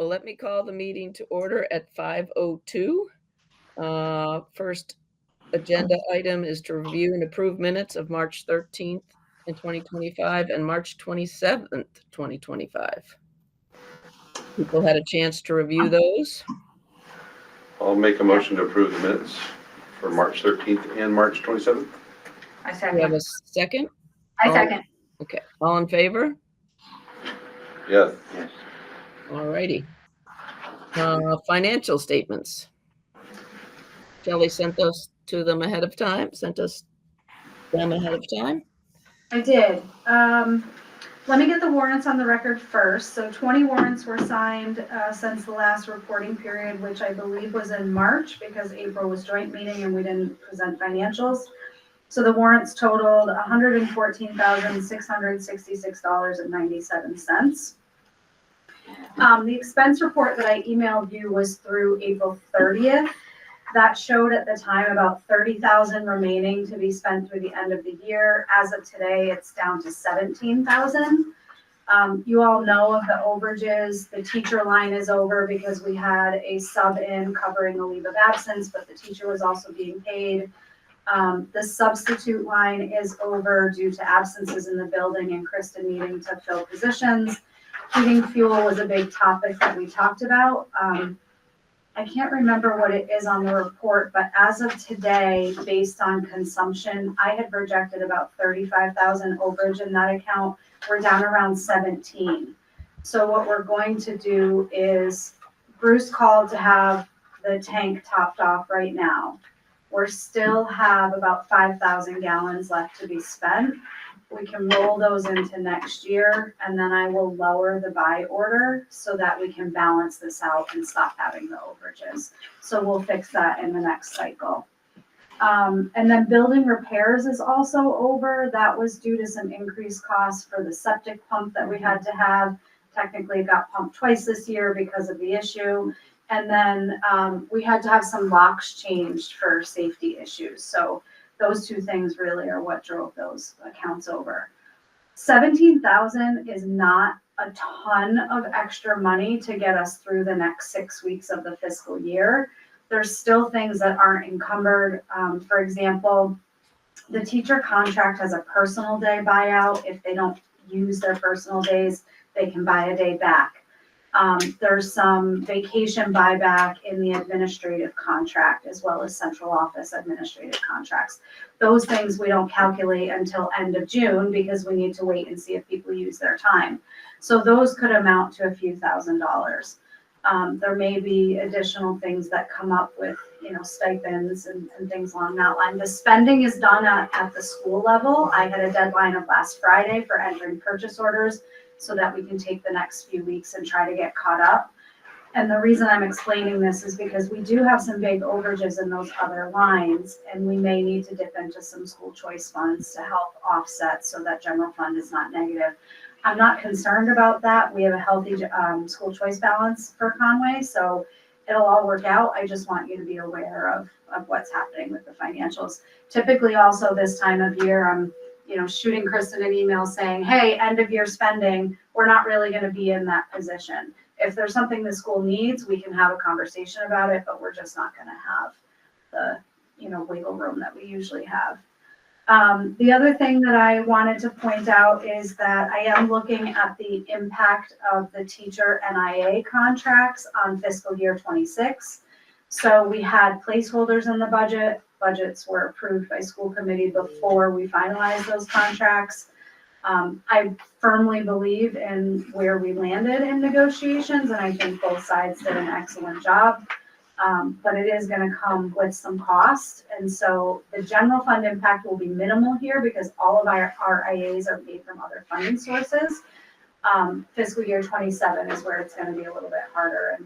so let me call the meeting to order at 5:02. First agenda item is to review and approve minutes of March 13th in 2025 and March 27th, 2025. People had a chance to review those. I'll make a motion to approve the minutes for March 13th and March 27th. I Do we have second. a second? I second. Okay, all in favor? Yes. All righty. Financial statements. Shelley sent us to them ahead of time, I did. Let me get the warrants on the record first. So 20 warrants were signed since the last reporting period, which I believe was in March because April was joint meeting and we didn't present financials. So the warrants totaled $114,666.97. The expense report that I emailed you was through April 30th. That showed at the time about 30,000 remaining to be spent through the end of the year. As of today, it's down to 17,000. You all know of the overages. The teacher line is over because we had a sub in covering a leave of absence, but the teacher was also being paid. The substitute line is over due to absences in the building and Krista needing to fill positions. Heating fuel was a big topic that we talked about. I can't remember what it is on the report, but as of today, based on consumption, I had projected about 35,000 overage in that account. We're down around 17. So what we're going to do is Bruce called to have the tank topped off right now. We still have about 5,000 gallons left to be spent. We can roll those into next year, and then I will lower the buy order so that we can balance this out and stop having the overages. So we'll fix that in the next cycle. And then building repairs is also over. That was due to some increased costs for the septic pump that we had to have. Technically, it got pumped twice this year because of the issue. And then we had to have some locks changed for safety issues. So those two things really are what drove those accounts over. 17,000 is not a ton of extra money to get us through the next 6 weeks of the fiscal year. There's still things that aren't encumbered. For example, the teacher contract has a personal day buyout. If they don't use their personal days, they can buy a day back. There's some vacation buyback in the administrative contract as well as central office administrative contracts. Those things we don't calculate until end of June because we need to wait and see if people use their time. So those could amount to a few $1,000s. There may be additional things that come up with, stipends and things along that line. The spending is done at the school level. I had a deadline of last Friday for entering purchase orders so that we can take the next few weeks and try to get caught up. And the reason I'm explaining this is because we do have some big overages in those other lines, and we may need to dip into some school choice funds to help offset so that general fund is not negative. I'm not concerned about that. We have a healthy school choice balance for Conway, so it'll all work out. I just want you to be aware of what's happening with the financials. Typically also this time of year, I'm shooting Kristen an email saying, hey, end of year spending, we're not really going to be in that position. If there's something the school needs, we can have a conversation about it, but we're just not going to have the, wiggle room that we usually have. The other thing that I wanted to point out is that I am looking at the impact of the teacher NIA contracts on fiscal year 26. So we had placeholders in the budget. Budgets were approved by school committee before we finalized those contracts. I firmly believe in where we landed in negotiations, and I think both sides did an excellent job. But it is going to come with some cost. And so the general fund impact will be minimal here because all of our IAs are paid from other funding sources. Fiscal year 27 is where it's going to be a little bit harder.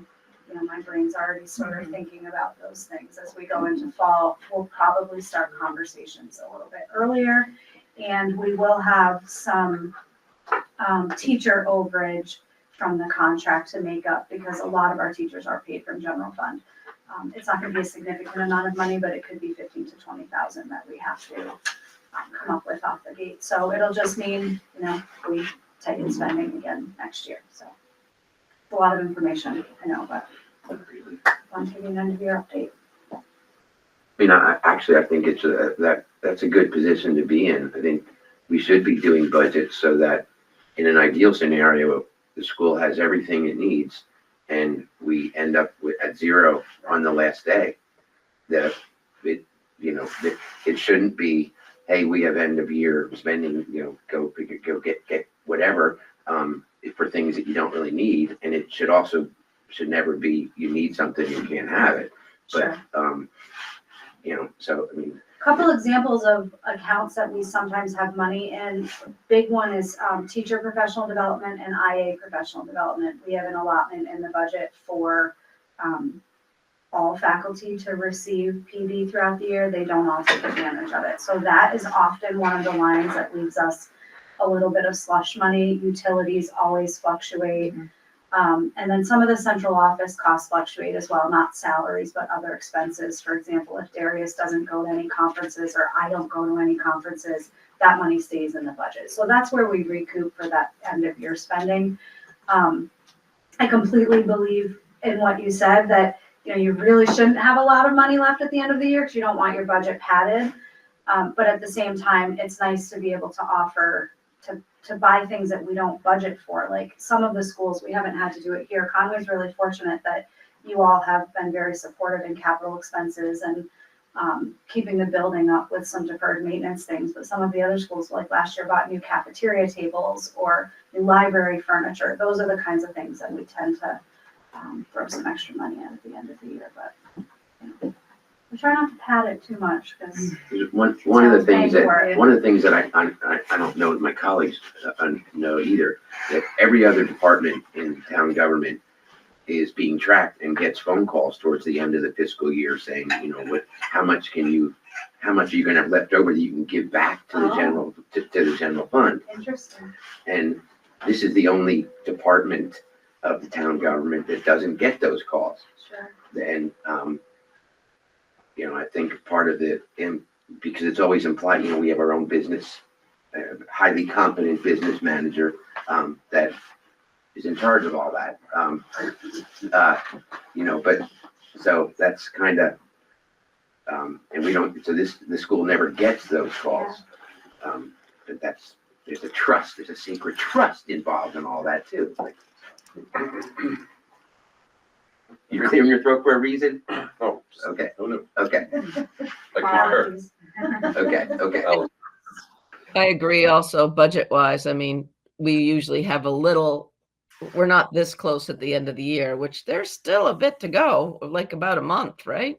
And my brain's already sort of thinking about those things as we go into fall. We'll probably start conversations a little bit earlier, and we will have some teacher overage from the contract to make up because a lot of our teachers are paid from general fund. It's not going to be a significant amount of money, but it could be 15 to 20,000 that we have to come up with off the gate. So it'll just mean, we tighten spending again next year. So a lot of information, I know, but I'm giving an end of year update. I mean, I think it's that's a good position to be in. I think we should be doing budgets so that in an ideal scenario, the school has everything it needs and we end up at zero on the last day. That it shouldn't be, hey, we have end of year spending, go get whatever, for things that you don't really need. And it should never be, you need something, you can't have it. But, Sure. So, I mean. Couple examples of accounts that we sometimes have money in. Big one is teacher professional development and IA professional development. We have an allotment in the budget for all faculty to receive PD throughout the year. They don't all take advantage of it. So that is often one of the lines that leaves us a little bit of slush money. Utilities always fluctuate. And then some of the central office costs fluctuate as well, not salaries, but other expenses. For example, if Darius doesn't go to any conferences or I don't go to any conferences, that money stays in the budget. So that's where we recoup for that end of year spending. I completely believe in what you said, that you really shouldn't have a lot of money left at the end of the year because you don't want your budget padded. But at the same time, it's nice to be able to offer to buy things that we don't budget for. Like some of the schools, we haven't had to do it here. Conway's really fortunate that you all have been very supportive in capital expenses and keeping the building up with some deferred maintenance things. But some of the other schools, like last year, bought new cafeteria tables or new library furniture. Those are the kinds of things that we tend to throw some extra money at the end of the year. But we try not to pad it too much because One of the things that I don't know my colleagues know either, that every other department in town government is being tracked and gets phone calls towards the end of the fiscal year saying, how much are you going to have left over that you can give back to the general fund? Interesting. And this is the only department of the town government that doesn't get those calls. Sure. And I think part of because it's always implied, we have our own business, highly competent business manager that is in charge of all that. But so that's kind of, and we don't, so the school never gets those calls. But there's a secret trust involved in all that too. You're clearing your throat for a reason? Oh, Okay. no. Okay. I concur. Okay. I agree also budget-wise. I mean, we usually have we're not this close at the end of the year, which there's still a bit to go, like about a month, right?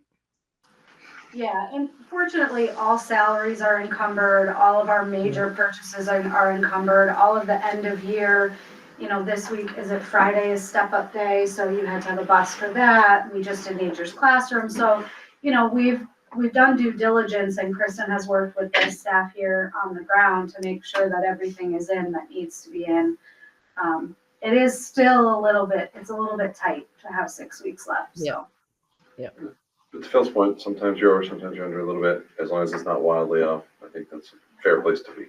Yeah, and fortunately, all salaries are encumbered, all of our major purchases are encumbered, all of the end of year. This week, Friday is step up day, so you had to have a bus for that. We just did Nature's Classroom. So, we've done due diligence, and Kristen has worked with the staff here on the ground to make sure that everything is in that needs to be in. It is still a little bit tight to have 6 weeks left, so. Yeah. But to Phil's point, sometimes you're over, sometimes you're under a little bit, as long as it's not wildly off. I think that's a fair place to be.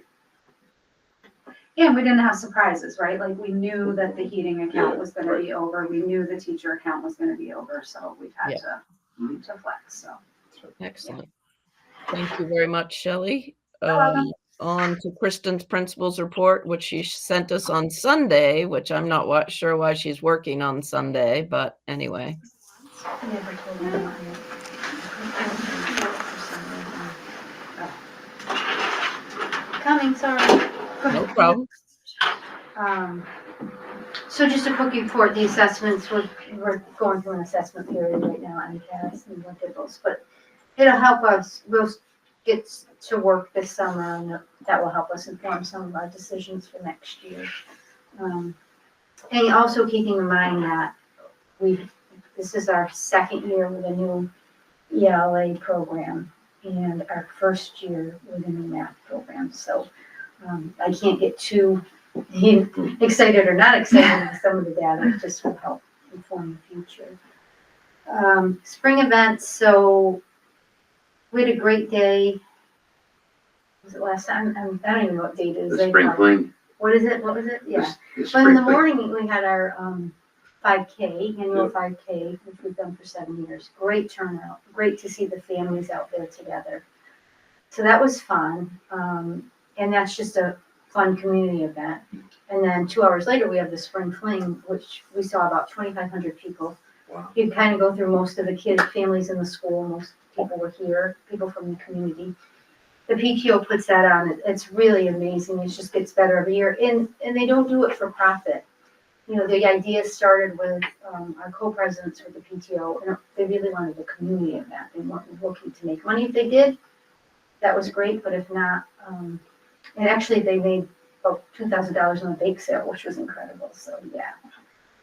Yeah, and we didn't have surprises, right? Like we knew that the heating account was gonna be over. We knew the teacher account was gonna be over, so we've had to flex, so. Excellent. Thank you very much, Shelley. welcome. On to Kristen's principal's report, which she sent us on Sunday, which I'm not sure why she's working on Sunday, but anyway. Coming, sorry. No problem. So just a quick report, the assessments, we're going through an assessment period right now on CAS and look at those, but it'll help us, we'll get to work this summer and that will help us inform some of our decisions for next year. And also keeping in mind that this is our second year with a new ELA program and our first year with a new math program. So I can't get too excited or not excited with some of the data. It just will help inform the future. Spring events. So we had a great day. Was it last time? I don't even know what date it is. The spring fling. What is it? What was it? Yeah. The But spring in the fling. morning we had our 5K, annual Yeah. 5K, which we've done for 7 years. Great turnout. Great to see the families out there together. So that was fun. And that's just a fun community event. And then 2 hours later, we have the spring fling, which we saw about 2,500 people. Wow. You kind of go through most of the kids, families in the school. Most people were here, people from the community. The PTO puts that on. It's really amazing. It just gets better every year. And they don't do it for profit. You know, the idea started with our co-presidents with the PTO, and they really wanted a community event. They weren't looking to make money. If they did, that was great, but if not, and actually they made about $2,000 on a bake sale, which was incredible, so yeah.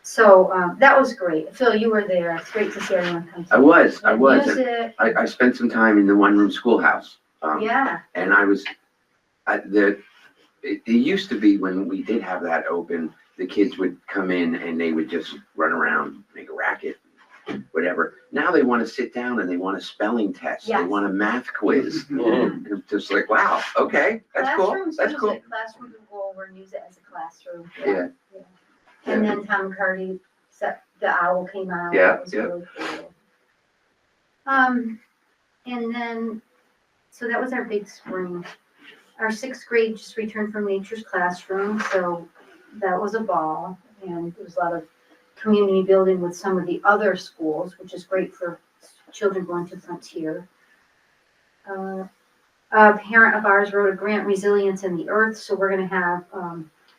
So that was great. Phil, you were there. It's great to see everyone come. I was. Music. I spent some time in the one-room schoolhouse. Yeah. And it used to be when we did have that open, the kids would come in and they would just run around, make a racket, whatever. Now they want to sit down and they want a spelling test. They Yes. want a math quiz. It's just like, wow, okay, that's cool. Classrooms That's use cool. it. Classrooms will go over and use it as a classroom. Yeah. And then Tom Cardy, the owl came out. Yeah, That was yeah. really cool. And then, so that was our big spring. Our 6th grade just returned from nature's classroom, so that was a ball. And there was a lot of community building with some of the other schools, which is great for children going to Frontier. A parent of ours wrote a grant, Resilience in the Earth, so we're gonna have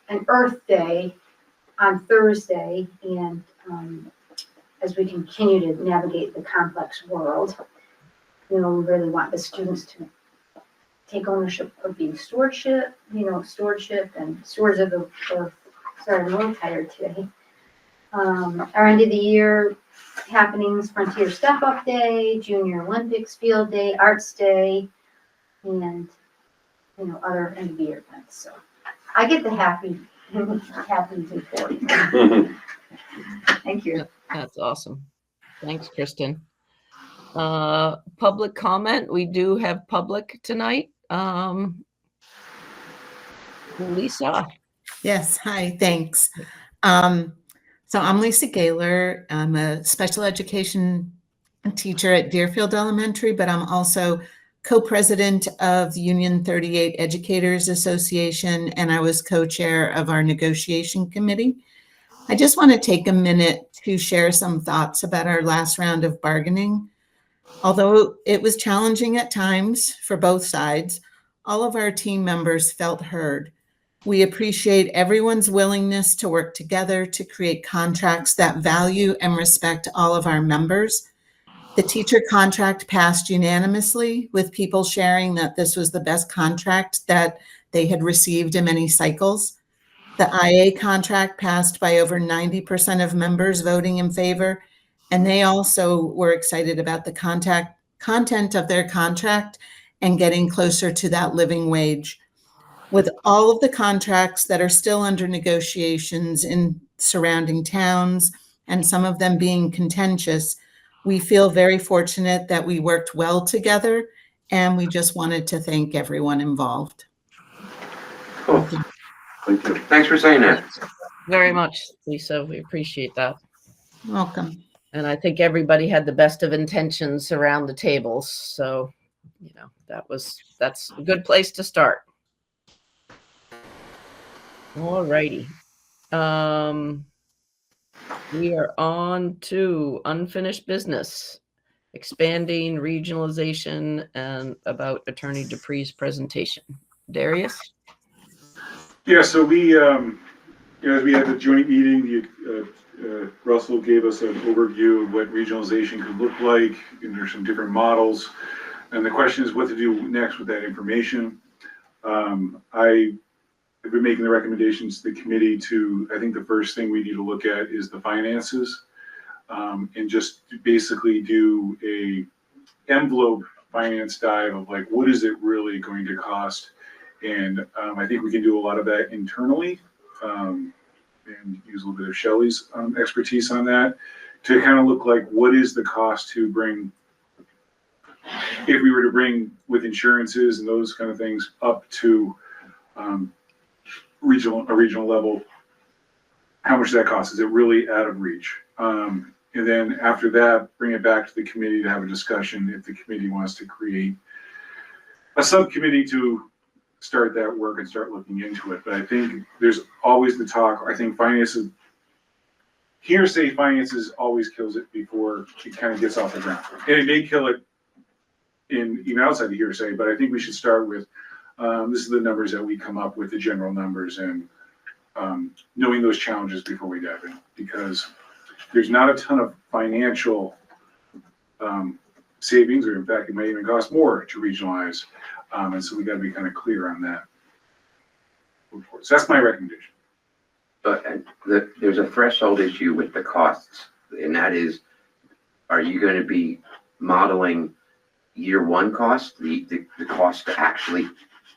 an Earth Day on Thursday, and as we continue to navigate the complex world, you know, we really want the students to take ownership of being stewardship and stewards of the earth. Sorry, I'm a little tired today. Our end of the year happenings, Frontier Step Up Day, Junior Olympics Field Day, Arts Day, and, you know, other end of the year events. So I get the happy report. Thank you. That's awesome. Thanks, Kristen. Public comment. We do have public tonight. Lisa. Yes, hi, thanks. So I'm Lisa Gaylor. I'm a special education teacher at Deerfield Elementary, but I'm also co-president of the Union 38 Educators Association, and I was co-chair of our negotiation committee. I just want to take a minute to share some thoughts about our last round of bargaining. Although it was challenging at times for both sides, all of our team members felt heard. We appreciate everyone's willingness to work together to create contracts that value and respect all of our members. The teacher contract passed unanimously, with people sharing that this was the best contract that they had received in many cycles. The IA contract passed by over 90% of members voting in favor, and they also were excited about the content of their contract and getting closer to that living wage. With all of the contracts that are still under negotiations in surrounding towns, and some of them being contentious, we feel very fortunate that we worked well together, and we just wanted to thank everyone involved. Cool. Thank you. Thanks for saying that. Very much, Lisa. We appreciate that. Welcome. And I think everybody had the best of intentions around the tables. So, you know, that's a good place to start. All righty. We are on to unfinished business, expanding regionalization, and about Attorney Dupree's presentation. Darius? Yeah, so we, as we had the joint meeting, Russell gave us an overview of what regionalization could look like, and there's some different models. And the question is what to do next with that information. I've been making the recommendations to the committee I think the first thing we need to look at is the finances, and just basically do a envelope finance dive of like, what is it really going to cost? And I think we can do a lot of that internally, and use a little bit of Shelley's expertise on that to kind of look like what is the cost to bring, if we were to bring with insurances and those kind of things up to a regional level. how much that costs? Is it really out of reach? And then after that, bring it back to the committee to have a discussion if the committee wants to create a subcommittee to start that work and start looking into it. But I think there's always the talk, I think hearsay finances always kills it before it kind of gets off the ground. And it may kill it even outside the hearsay, but I think we should start with, this is the numbers that we come up with, the general numbers, and knowing those challenges before we dive in, because there's not a ton of financial savings, or in fact, it may even cost more to regionalize. And so we gotta be kind of clear on that. So that's my recommendation. But there's a threshold issue with the costs, and that is, are you going to be modeling year one cost, the cost to actually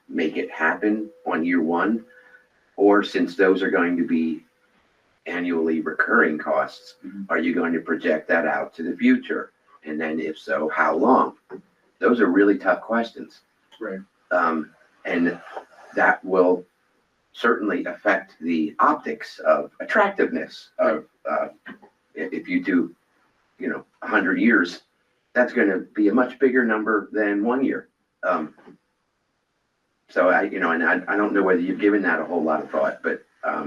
make it happen on year one? Or since those are going to be annually recurring costs, are you going to project that out to the future? And then if so, how long? Those are really tough questions. Right. And that will certainly affect the optics of attractiveness of, if you do, 100 years, that's going to be a much bigger number than 1 year. So I don't know whether you've given that a whole lot of thought, but I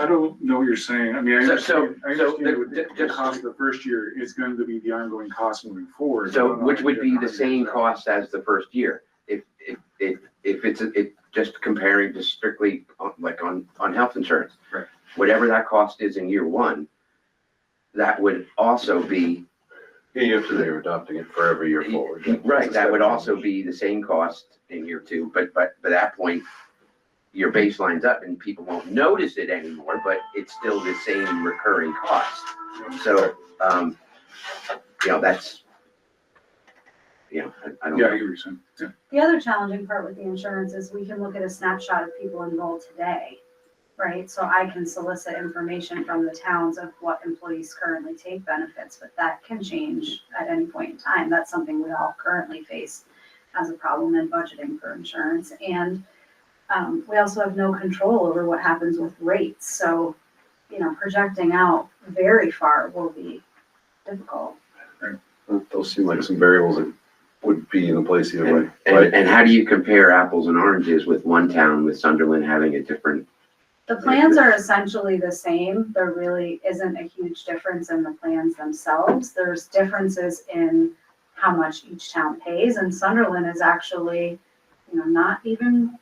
don't know what you're saying. I mean, I understand the the cost of the first year is going to be the ongoing cost moving forward. So which would be the same cost as the first year, if it's just comparing just strictly on health insurance. Right. Whatever that cost is in year one, that would also be. Yeah, after they're adopting it for every year forward. Right, that would also be the same cost in year two, but by that point, your baseline's up and people won't notice it anymore, but it's still the same recurring cost. So, that's, I don't Yeah, I know. hear what you're saying. Yeah. The other challenging part with the insurance is we can look at a snapshot of people enrolled today, right? So I can solicit information from the towns of what employees currently take benefits, but that can change at any point in time. That's something we all currently face as a problem in budgeting for insurance. And we also have no control over what happens with rates. So, projecting out very far will be difficult. Those seem like some variables that would be in place either way. And how do you compare apples and oranges with one town with Sunderland having a different? The plans are essentially the same. There really isn't a huge difference in the plans themselves. There's differences in how much each town pays, and Sunderland is actually, not even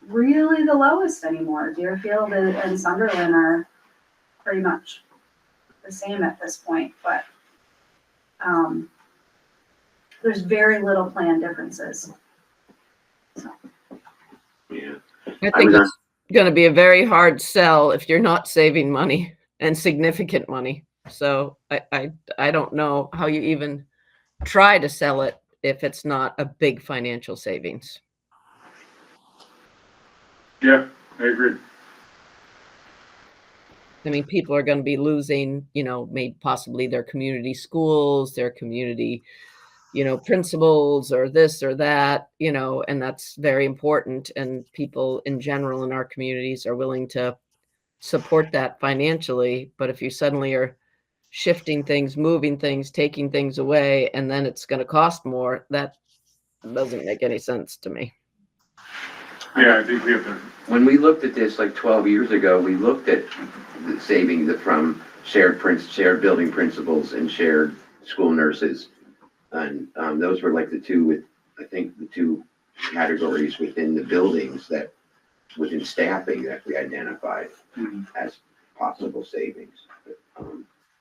really the lowest anymore. Deerfield and Sunderland are pretty much the same at this point, but there's very little plan differences. Yeah. I think it's going to be a very hard sell if you're not saving money and significant money. So I don't know how you even try to sell it if it's not a big financial savings. Yeah, I agree. I mean, people are going to be losing, maybe possibly their community schools, their community, principals, or this or that, and that's very important. And people in general in our communities are willing to support that financially. But if you suddenly are shifting things, moving things, taking things away, and then it's going to cost more, that doesn't make any sense to me. Yeah, I think we have to. When we looked at this like 12 years ago, we looked at the saving from shared building principals and shared school nurses. And those were like the two categories within the buildings within staffing that we identified as possible savings.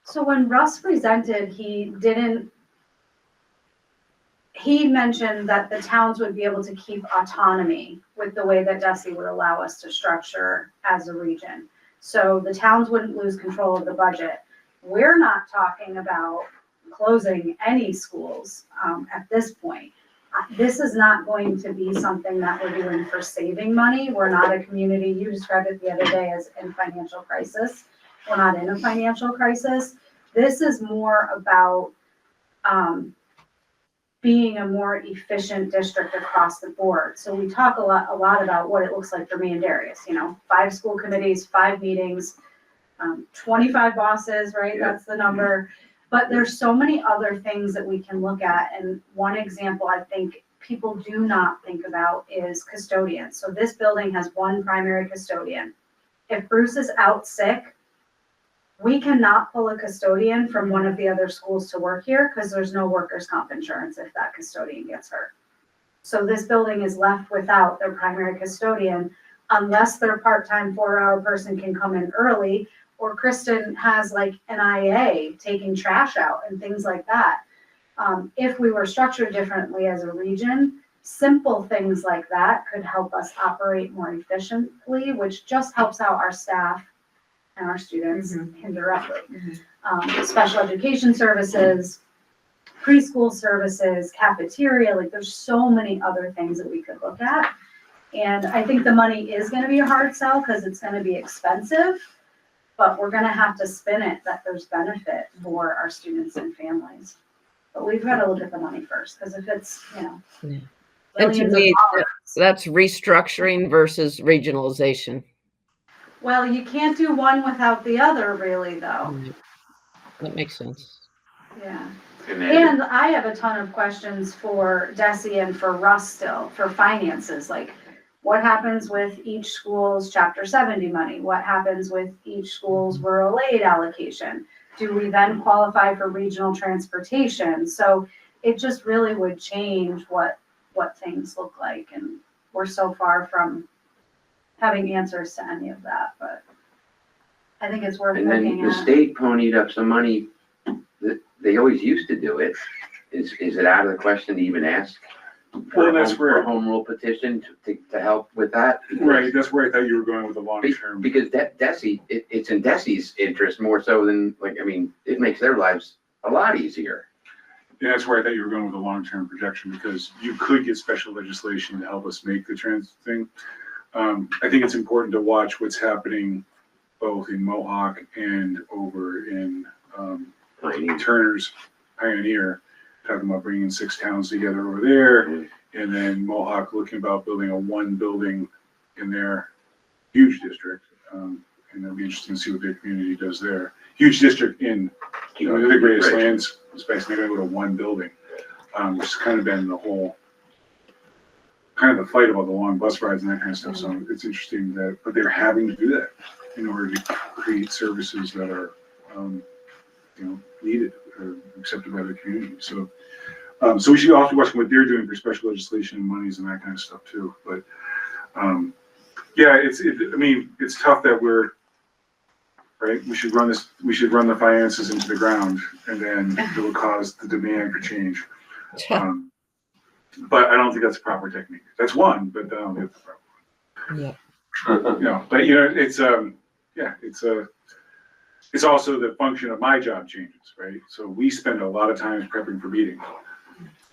So when Russ presented, he mentioned that the towns would be able to keep autonomy with the way that DESE would allow us to structure as a region. So the towns wouldn't lose control of the budget. We're not talking about closing any schools at this point. This is not going to be something that we're doing for saving money. We're not a community, you described it the other day as in financial crisis. We're not in a financial crisis. This is more about being a more efficient district across the board. So we talk a lot about what it looks like for me and Darius, 5 school committees, 5 meetings, 25 bosses, right? Yeah. That's the number. But there's so many other things that we can look at. And one example I think people do not think about is custodians. So this building has 1 primary custodian. If Bruce is out sick, we cannot pull a custodian from one of the other schools to work here because there's no workers' comp insurance if that custodian gets hurt. So this building is left without their primary custodian unless their part-time 4-hour person can come in early, or Kristen has like an IA taking trash out and things like that. If we were structured differently as a region, simple things like that could help us operate more efficiently, which just helps out our staff and our students indirectly. Special education services, preschool services, cafeteria, like there's so many other things that we could look at. And I think the money is gonna be a hard sell because it's gonna be expensive, but we're gonna have to spin it that there's benefit for our students and families. But we've got to look at the money first, because if it's, Yeah. And to billions of me, dollars. that's restructuring versus regionalization. Well, you can't do one without the other, really, though. That makes sense. Yeah. And then, And I have a ton of questions for Desi and for Russ still, for finances, like what happens with each school's Chapter 70 money? What happens with each school's rural aid allocation? Do we then qualify for regional transportation? So it just really would change what things look like. And we're so far from having answers to any of that, but I think it's worth and then looking the at. state ponied up some money that they always used to do it. Is it out of the question to even ask Well, that's for where, a home rule petition to help with that? right, that's where I thought you were going with the long term. Because Desi, it's in Desi's interest more so than, it makes their lives a lot easier. And that's where I thought you were going with the long-term projection, because you could get special legislation to help us make the trans thing. I think it's important to watch what's happening both in Mohawk and over in Turner's Pioneer, talking about bringing 6 towns together over there, and then Mohawk looking about building a 1 building in their huge district. And it'll be interesting to see what their community does there. Huge district in, the greatest lands space, maybe go to 1 building. Which has kind of been the whole, kind of the fight about the long bus rides and that kind of stuff. So it's interesting that, but they're having to do that in order to create services that are, needed or accepted by the community. So, so we should also watch what they're doing for special legislation and monies and that kind of stuff too. But, yeah, it's tough that we're, right? We should run the finances into the ground, and then it will cause the demand for change. But I don't think that's a proper technique. That's one, but I don't think it's the proper one. Yeah. But it's also the function of my job changes, right? So we spend a lot of time prepping for meetings.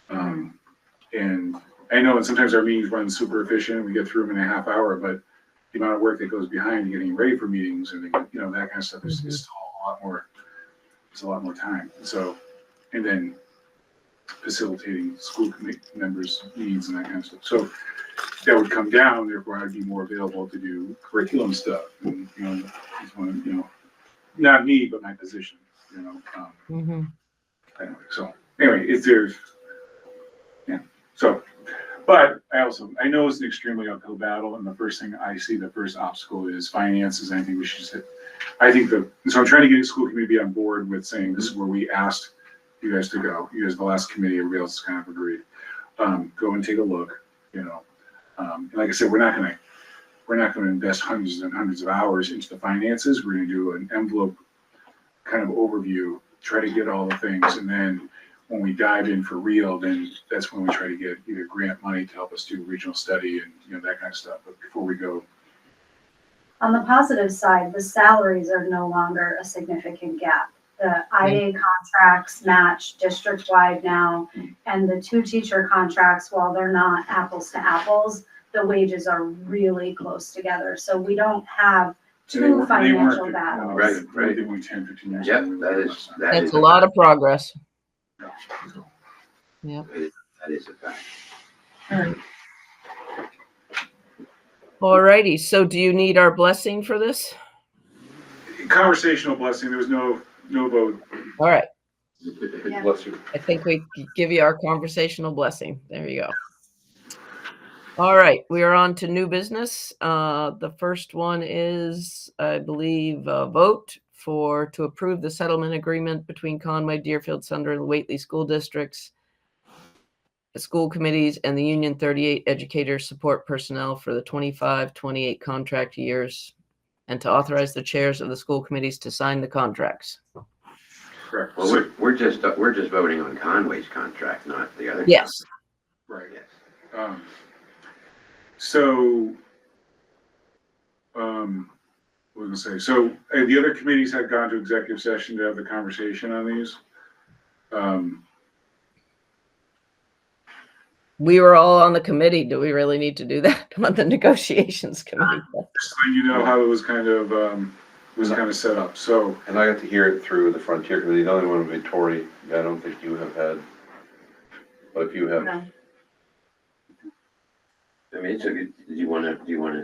And I know that sometimes our meetings run super efficient, we get through them in a half hour, but the amount of work that goes behind getting ready for meetings and that kind of stuff is still a lot more. It's a lot more time. So, and then facilitating school committee members' needs and that kind of stuff. So that would come down. Therefore, I'd be more available to do curriculum stuff. And, not me, but my position. Anyway, so anyway, So, but I know it's an extremely uphill battle, and the first thing I see, the first obstacle is finances. I think we should so I'm trying to get the school committee on board with saying this is where we asked you guys to go. You guys, the last committee, everybody else kind of agreed. Go and take a look, and like I said, we're not gonna invest hundreds and hundreds of hours into the finances. We're gonna do an envelope kind of overview, try to get all the things, and then when we dive in for real, then that's when we try to get either grant money to help us do regional study and that kind of stuff. But before we go, On the positive side, the salaries are no longer a significant gap. The IA contracts match district-wide now, and the 2 teacher contracts, while they're not apples to apples, the wages are really close together. So we don't have 2 financial battles. Right. They were 10, 15 years. Yep, that is. That's a lot of progress. Yeah. That is a fact. All righty, so do you need our blessing for this? Conversational blessing, there was no vote. All right, Yeah. Bless you. I think we give you our conversational blessing. There you go. All right, we are on to new business. The first one is, I believe, a vote to approve the settlement agreement between Conway, Deerfield, Sunderland, Whately school districts, the school committees, and the Union 38 educator support personnel for the 25-28 contract years, and to authorize the chairs of the school committees to sign the contracts. Correct. Well, we're just voting on Conway's contract, not the other. Yes. Right. Yes. So, what was I gonna say? So the other committees had gone to executive session to have the conversation on these. We were all on the committee. Do we really need to do that on the negotiations committee? Just letting you know how it was kind of set up. So, And I got to hear it through the Frontier Committee. The only one would be Tori. I don't think you have had, but if you have, No. I mean, so do you want to,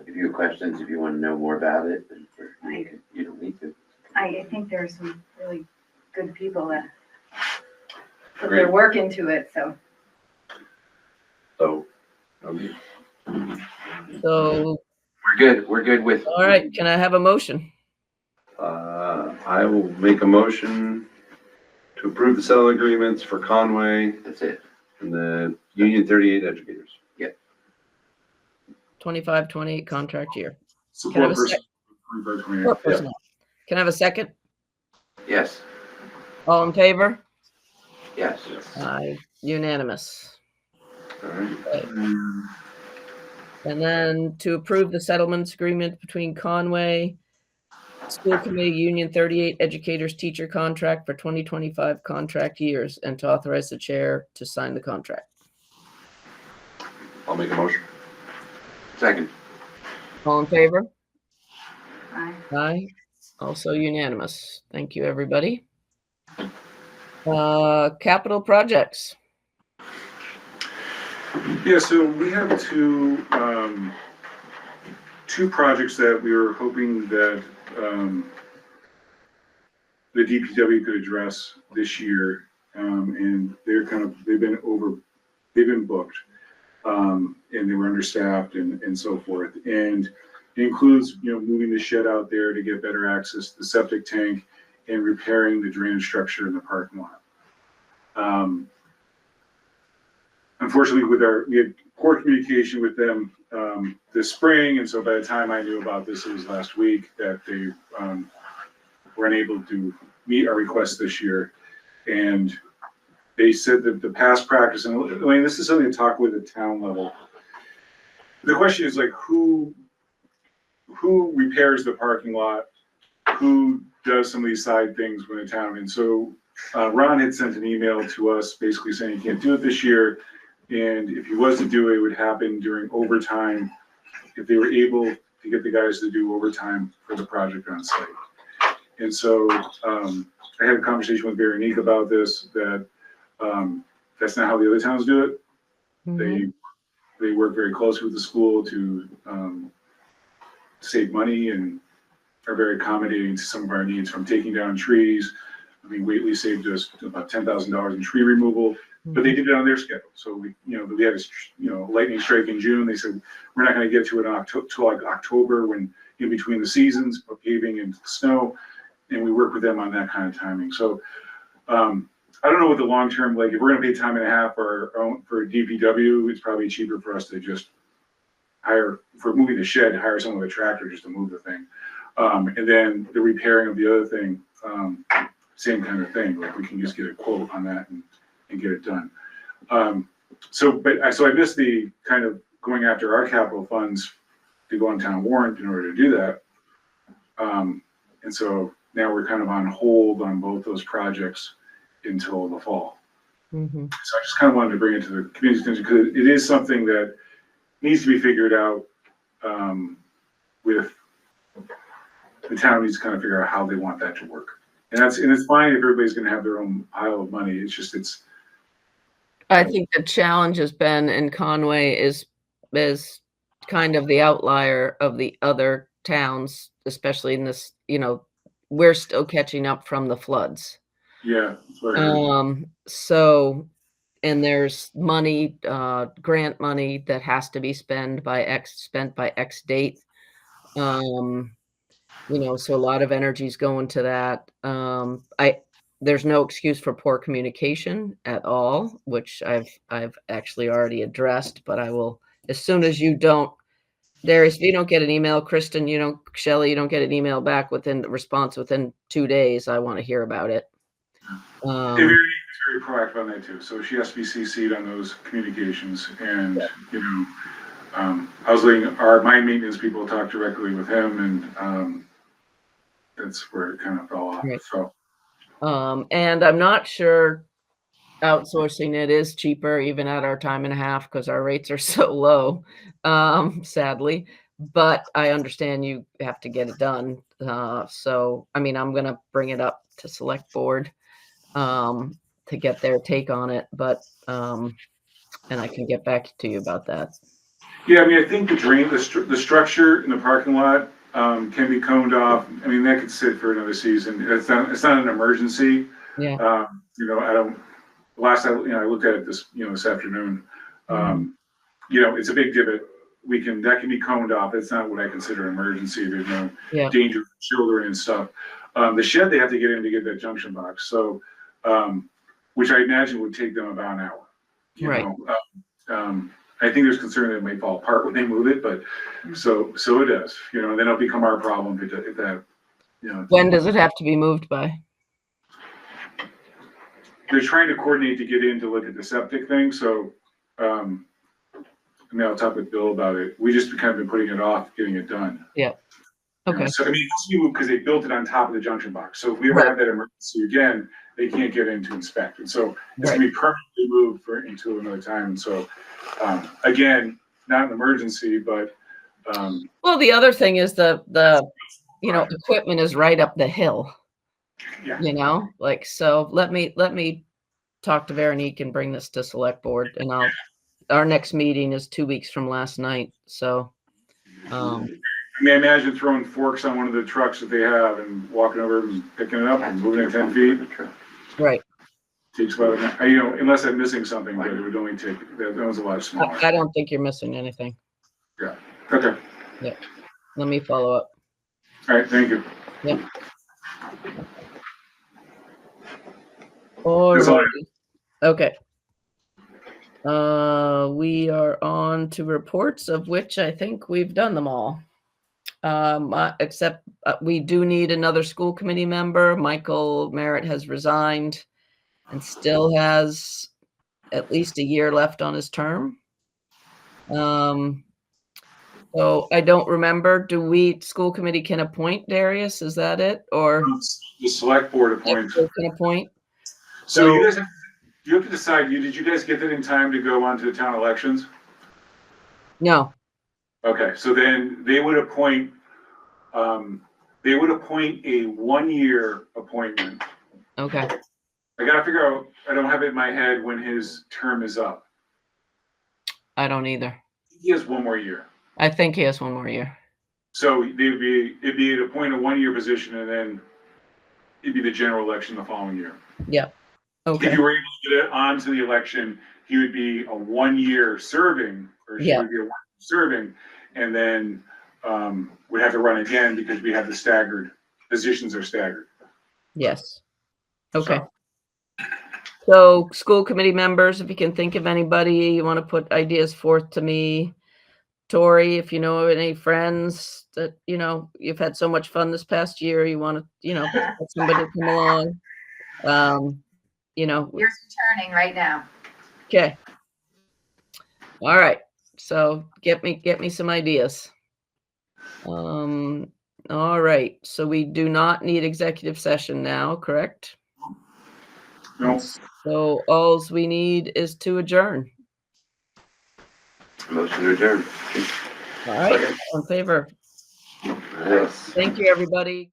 if you have questions, if you want to know more about it, you don't need to. I think there's some really good people that put Great. their work into it, so. so, So, We're good with. all right, can I have a motion? I will make a motion to approve the settlement agreements for Conway That's it. and the Union 38 educators. 25-28 contract year. support a person. Support personnel. Can I have a second? Yes, All in favor? yes. Aye, unanimous. All right. And then to approve the settlements agreement between Conway School Committee Union 38 Educators Teacher Contract for 2025 contract years, and to authorize the chair to sign the contract. I'll make a motion. Second. All in favor? Aye. Aye, also unanimous. Thank you, everybody. Capital projects. Yeah, so we have two projects that we were hoping that the DPW could address this year, and they've been booked, and they were understaffed and so forth. And it includes, moving the shed out there to get better access to the septic tank and repairing the drainage structure in the parking lot. Unfortunately, we had poor communication with them this spring, and so by the time I knew about this, it was last week that they were unable to meet our request this year. And they said that the past practice, and I mean, this is something to talk with at town level. The question is like, who repairs the parking lot? Who does some of these side things when in town? And so Ron had sent an email to us basically saying he can't do it this year. And if he was to do it, it would happen during overtime, if they were able to get the guys to do overtime for the project on site. And so I had a conversation with Veronique about this, that that's not how the other towns do it. They work very closely with the school to save money and are very accommodating to some of our needs, from taking down trees. I mean, Whately saved us about $10,000 in tree removal, but they did it on their schedule. So we had a lightning strike in June. They said we're not going to get to it till like October, when in between the seasons of paving and snow, and we work with them on that kind of timing. So I don't know what the long term, like if we're going to pay time and a half for DPW, it's probably cheaper for us to just hire, for moving the shed, hire someone with a tractor just to move the thing. And then the repairing of the other thing, same kind of thing. Like we can just get a quote on that and get it done. So I missed the kind of going after our capital funds to go on town warrant in order to do that. And so now we're kind of on hold on both those projects until the fall. So I just kind of wanted to bring it to the community's attention, because it is something that needs to be figured out. With the town needs to kind of figure out how they want that to work. And it's fine if everybody's going to have their own pile of money. It's just, I think the challenge has been in Conway is kind of the outlier of the other towns, especially in this, we're still catching up from the floods. Yeah, that's what I heard. So, and there's money, grant money that has to be spent by X date. So a lot of energy is going to that. There's no excuse for poor communication at all, which I've actually already addressed, but I will, as soon as you don't, Darius, if you don't get an email, Kristen, Shelley, you don't get an email back within the response within 2 days, I want to hear about it. And Veronique is very proactive on that too, so she has to be CC'd on those communications, and, I was letting my maintenance people talk directly with him, and, that's where it kind of fell off, Right. so. And I'm not sure outsourcing it is cheaper even at our time and a half because our rates are so low, sadly. But I understand you have to get it done. So, I mean, I'm going to bring it up to select board to get their take on it. But, and I can get back to you about that. Yeah, I mean, I think the structure in the parking lot can be coned off. I mean, that could sit for another season. It's not an emergency. Yeah. Last I looked at it this afternoon. It's a big divot. That can be coned off. It's not what I consider an emergency. There's no danger for children and stuff. The shed they have to get in to get that junction box. So, which I imagine would take them about an hour. Right. I think there's concern that it may fall apart when they move it, but so it does, and then it'll become our problem if that. When does it have to be moved by? They're trying to coordinate to get in to look at the septic thing, so, I'll talk with Bill about it. We just kind of been putting it off, getting it done. Yeah. Okay. So, it has to be moved because they built it on top of the junction box. So if we ever have that emergency again, they can't get in to inspect. And so it's gonna be permanently moved into another time. And so, again, not an emergency, but. Well, the other thing is the equipment is right up the hill. Yeah. So let me talk to Veronique and bring this to select board, and our next meeting is 2 weeks from last night. So, I mean, imagine throwing forks on one of the trucks that they have and walking over and picking it up and moving it 10 feet. Right. Takes about, unless I'm missing something, but it would only take, that was a lot smaller. I don't think you're missing anything. Yeah. Okay. Yeah. Let me follow up. All right. Thank you. Yep. All right. Okay. We are on to reports, of which I think we've done them all. Except we do need another school committee member. Michael Merritt has resigned and still has at least a year left on his term. So I don't remember, school committee can appoint Darius? Is that it? Or the select board appoints. Can appoint? So you guys have to decide, did you guys get that in time to go on to the town elections? No. Okay, so then they would appoint a 1-year appointment. Okay. I gotta figure out, I don't have it in my head when his term is up. I don't either. He has 1 more year. I think he has 1 more year. So it'd be to appoint a 1-year position, and then it'd be the general election the following year. Yeah. Okay. If you were able to get it onto the election, he would be a 1-year serving, or she would be a 1-year serving, and then would have to run again because we have the staggered, positions are staggered. Yes. Okay. So school committee members, if you can think of anybody, you want to put ideas forth to me. Tori, if you know any friends that, you've had so much fun this past year, you want to, have somebody come along. You're turning right now. Okay. All right. So get me some ideas. All right. So we do not need executive session now, correct? No. So all we need is to adjourn. Motion to adjourn. All right. In favor. Yes. Thank you, everybody.